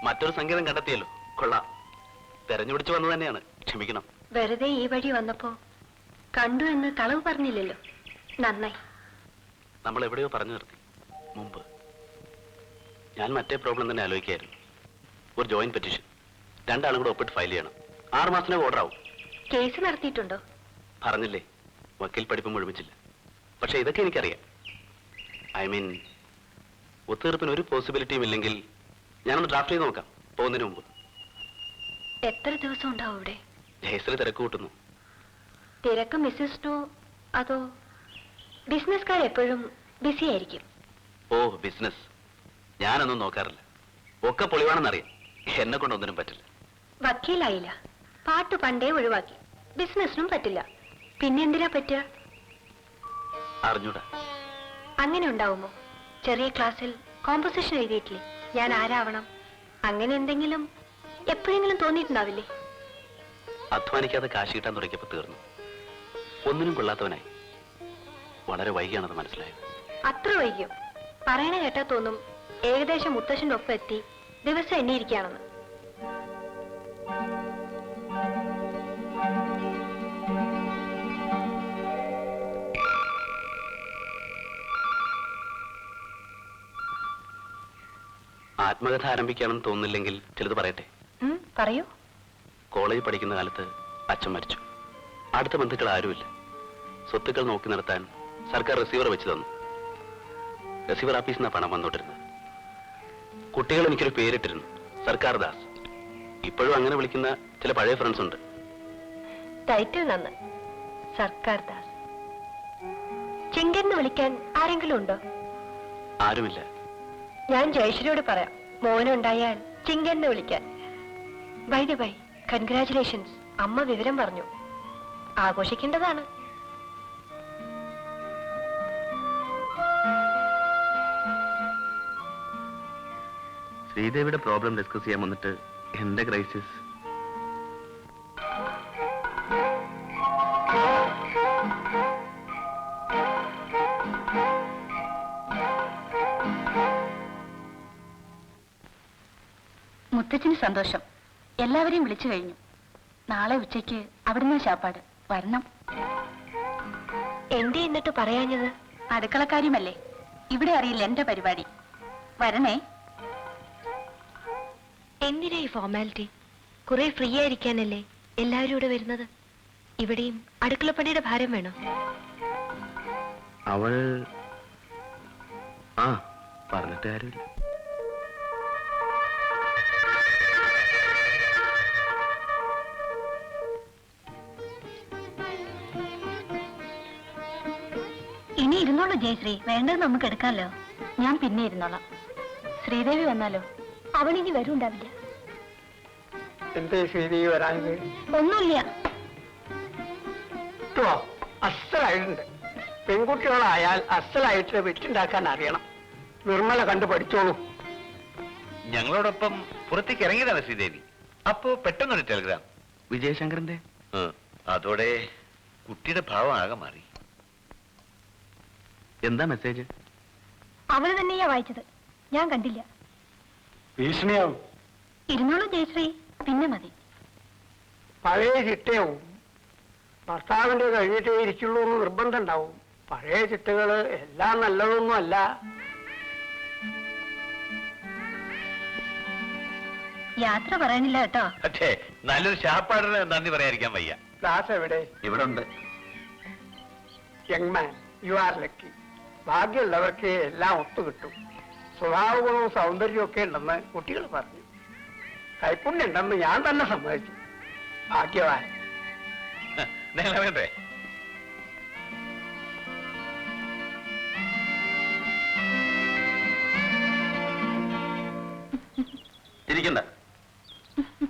മറ്റൊരു സംഗീതം കണ്ടെത്തിയല്ലോ, കൊള്ളാം. തെരഞ്ഞുപിടിച്ചു വന്നു തന്നെയാണ്, ക്ഷമിക്കണം. വെറുതെ ഈ വഴി വന്നപ്പോ കണ്ടു എന്ന് കളവ് പറഞ്ഞില്ലല്ലോ, നന്നായി. നമ്മൾ എവിടെയോ പറഞ്ഞു നിർത്തി മുമ്പ്. ഞാൻ മറ്റേ പ്രോബ്ലം തന്നെ ആലോചിക്കായിരുന്നു. ഒരു ജോയിന്റ് പെറ്റീഷൻ, രണ്ടാളും കൂടെ ഒപ്പിട്ട് ഫയൽ ചെയ്യണം. 6 മാസത്തിനകം ഓർഡർ ആവും. കേസ് നടത്തിയിട്ടുണ്ടോ? പറഞ്ഞില്ലേ, വക്കീൽ പഠിപ്പ് മുഴുമിച്ചില്ല. പക്ഷെ ഇതൊക്കെ എനിക്കറിയാം. ഐ മീൻ, ഒത്തുതീർപ്പിന് ഒരു പോസിബിലിറ്റിയും ഇല്ലെങ്കിൽ ഞാനൊന്ന് ഡ്രാഫ്റ്റ് ചെയ്ത് നോക്കാം പോകുന്നതിന് മുമ്പ്. എത്ര ദിവസം ഉണ്ടാവും ഇവിടെ? ജയസിൽ തിരക്ക് കൂട്ടുന്നു. തിരക്ക് മിസ്സിസ്റ്റോ അതോ ബിസിനസ്സുകാരെപ്പോഴും ബിസി ആയിരിക്കും? ഓ, ബിസിനസ് ഞാനൊന്നും നോക്കാറില്ല. ഒക്കെ പൊളിവാണെന്നറിയാം. എന്നെ കൊണ്ടൊന്നിനും പറ്റില്ല. വക്കീലായില്ല, പാട്ട് പണ്ടേ ഒഴിവാക്കി, ബിസിനസ്സിനും പറ്റില്ല, പിന്നെ എന്തിനാ പറ്റുക? അറിഞ്ഞൂടാ. അങ്ങനെ ഉണ്ടാവുമോ? ചെറിയ ക്ലാസ്സിൽ കോമ്പോസിഷൻ എഴുതിയിട്ടില്ലേ, ഞാൻ ആരാവണം? അങ്ങനെ എന്തെങ്കിലും എപ്പോഴെങ്കിലും തോന്നിയിട്ടുണ്ടാവില്ലേ? അധ്വാനിക്കാതെ കാശ് കിട്ടാൻ തുടങ്ങിയപ്പോൾ തീർന്നു. ഒന്നിനും കൊള്ളാത്തവനായി. വളരെ വൈകിയാണത് മനസ്സിലായത്. അത്ര വൈകിയോ? പറയണ കേട്ടാ തോന്നും ഏകദേശം മുത്തശ്ശന്റെ ഒപ്പം എത്തി ദിവസം എണ്ണിയിരിക്കുകയാണെന്ന്. ആത്മകഥ ആരംഭിക്കുകയാണെന്ന് തോന്നുന്നില്ലെങ്കിൽ ചിലത് പറയട്ടെ. പറയൂ. കോളേജ് പഠിക്കുന്ന കാലത്ത് അച്ഛൻ മരിച്ചു. അടുത്ത ബന്ധുക്കൾ ആരുമില്ല. സ്വത്തുക്കൾ നോക്കി നടത്താൻ സർക്കാർ റിസീവർ വെച്ച് തന്നു. റിസീവർ ഓഫീസിൽ നിന്നാണ് പണം വന്നോട്ടിരുന്നത്. കുട്ടികൾ എനിക്കൊരു പേരിട്ടിരുന്നു, സർക്കാർ ദാസ്. ഇപ്പോഴും അങ്ങനെ വിളിക്കുന്ന ചില പഴയ ഫ്രണ്ട്സ് ഉണ്ട്. ടൈറ്റിൽ നന്ന്, സർക്കാർ ദാസ്. ചിങ്കെന്ന് വിളിക്കാൻ ആരെങ്കിലും ഉണ്ടോ? ആരുമില്ല. ഞാൻ ജയശ്രീയോട് പറയാം, മോനുണ്ടായാൽ ചിങ്കെന്ന് വിളിക്കാൻ. By the by, congratulations. അമ്മ വിവരം പറഞ്ഞു. ആഘോഷിക്കേണ്ടതാണ്. ശ്രീദേവിയുടെ പ്രോബ്ലം ഡിസ്കസ് ചെയ്യാൻ വന്നിട്ട് എന്റെ ക്രൈസിസ്. മുത്തച്ഛന് സന്തോഷം. എല്ലാവരെയും വിളിച്ചു കഴിഞ്ഞു. നാളെ ഉച്ചയ്ക്ക് അവിടുന്ന് ശാപ്പാട് വരണം. എന്റെ എന്നിട്ട് പറയാഞ്ഞത്? അടുക്കളക്കാര്യമല്ലേ, ഇവിടെ അറിയില്ല എന്റെ പരിപാടി. വരണേ. എന്തിനാ ഈ ഫോർമാലിറ്റി? കുറെ ഫ്രീ ആയിരിക്കാനല്ലേ എല്ലാവരും ഇവിടെ വരുന്നത്. ഇവിടെയും അടുക്കളപ്പണിയുടെ ഭാരം വേണോ? അവൾ പറഞ്ഞിട്ട് കാര്യമില്ല. ഇനി ഇരുന്നോളൂ ജയശ്രീ, വേണ്ടത് നമുക്ക് എടുക്കാമല്ലോ. ഞാൻ പിന്നെ ഇരുന്നോളാം. ശ്രീദേവി വന്നാലോ? അവളിനി വരുണ്ടാവില്ല. എന്തേ ശ്രീദേവി വരാഞ്ഞത്? ഒന്നുമില്ല. അസലായിട്ടുണ്ട്. പെൺകുട്ടികളായാൽ അസലായിട്ട് വെച്ചുണ്ടാക്കാൻ അറിയണം. നിർമ്മല കണ്ടു പഠിച്ചോളൂ. ഞങ്ങളോടൊപ്പം പുറത്തേക്ക് ഇറങ്ങിയതാണ് ശ്രീദേവി. അപ്പോ പെട്ടെന്നൊരു ടെലിഗ്രാം. വിജയശങ്കറിന്റെ. അതോടെ കുട്ടിയുടെ ഭാവം ആകെ മാറി. എന്താ മെസ്സേജ്? അവള് തന്നെയാ വായിച്ചത്, ഞാൻ കണ്ടില്ല. ഭീഷണിയാവും. ഇരുന്നോളൂ ജയശ്രീ, പിന്നെ മതി. പഴയ ചിട്ടയാവും. ഭർത്താവിന്റെ കഴിഞ്ഞിട്ടേ ഇരിക്കുള്ളൂ എന്ന് നിർബന്ധം ഉണ്ടാവും. പഴയ ചിട്ടകള് എല്ലാം നല്ലതൊന്നും അല്ല. യാത്ര പറയണില്ല കേട്ടോ. പക്ഷേ നല്ലൊരു ശാപ്പാടിന് നന്ദി പറയാതിരിക്കാൻ വയ്യ. ക്ലാസ് എവിടെ? ഇവിടെ ഉണ്ട്. Young man, you are lucky. ഭാഗ്യമുള്ളവർക്ക് എല്ലാം ഒത്തുകിട്ടും. സ്വഭാവഗുണവും സൗന്ദര്യവും ഒക്കെ ഉണ്ടെന്ന് കുട്ടികൾ പറഞ്ഞു. കൈപ്പുണ്യുണ്ടെന്ന് ഞാൻ തന്നെ സമ്മതിച്ചു. ഭാഗ്യവാൻ. നിങ്ങൾ വേണ്ടേ? ഇരിക്കണ്ട,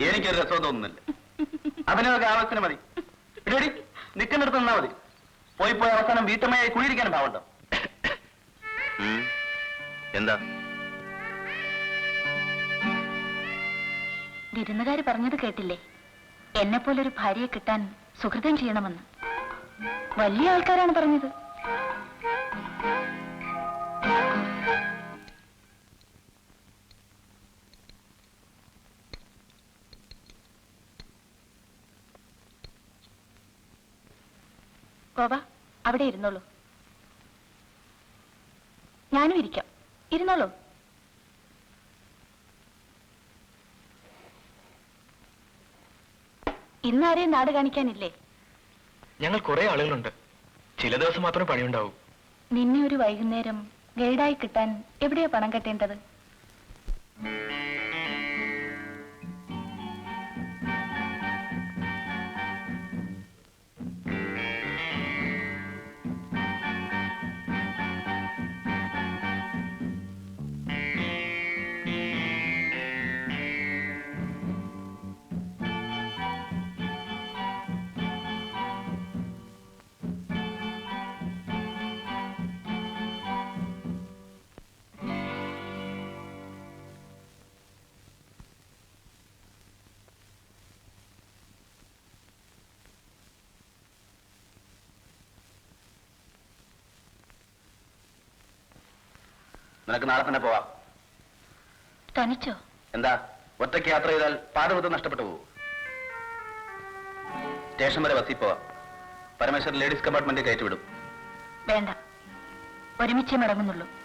എനിക്കൊരു രസവും തോന്നുന്നില്ല. അഭിനയൊക്കെ ആവശ്യത്തിന് മതി. ഇടി നിൽക്കുന്നിടത്ത് നിന്നാ മതി. പോയി അവസാനം വീട്ടമ്മയായി കുഴിയിരിക്കാൻ ഭാവമുണ്ടോ? എന്താ വിരുന്നുകാര് പറഞ്ഞത് കേട്ടില്ലേ? എന്നെ പോലൊരു ഭാര്യയെ കിട്ടാൻ സുഹൃതം ചെയ്യണമെന്ന്. വലിയ ആൾക്കാരാണ് പറഞ്ഞത്. ഗോപ അവിടെ ഇരുന്നോളൂ. ഞാനും ഇരിക്കാം. ഇരുന്നോളൂ. ഇന്നാരെയും നാട് കാണിക്കാനില്ലേ? ഞങ്ങൾ കുറെ ആളുകളുണ്ട്. ചില ദിവസം മാത്രമേ പണിയുണ്ടാവൂ. നിന്നെ ഒരു വൈകുന്നേരം ഗൈഡായി കിട്ടാൻ എവിടെയാ പണം കെട്ടേണ്ടത്? നിനക്ക് നാളെ തന്നെ പോവാം. തനിച്ചോ? എന്താ, ഒറ്റയ്ക്ക് യാത്ര ചെയ്താൽ പാഠമൊത്തം നഷ്ടപ്പെട്ടു പോകും. സ്റ്റേഷൻ വരെ ബസ്സിൽ പോവാം. പരമേശ്വരൻ ലേഡീസ് കമ്പാർട്ട്മെന്റിൽ കയറ്റിവിടും. വേണ്ട, ഒരുമിച്ചേ മടങ്ങുന്നുള്ളൂ.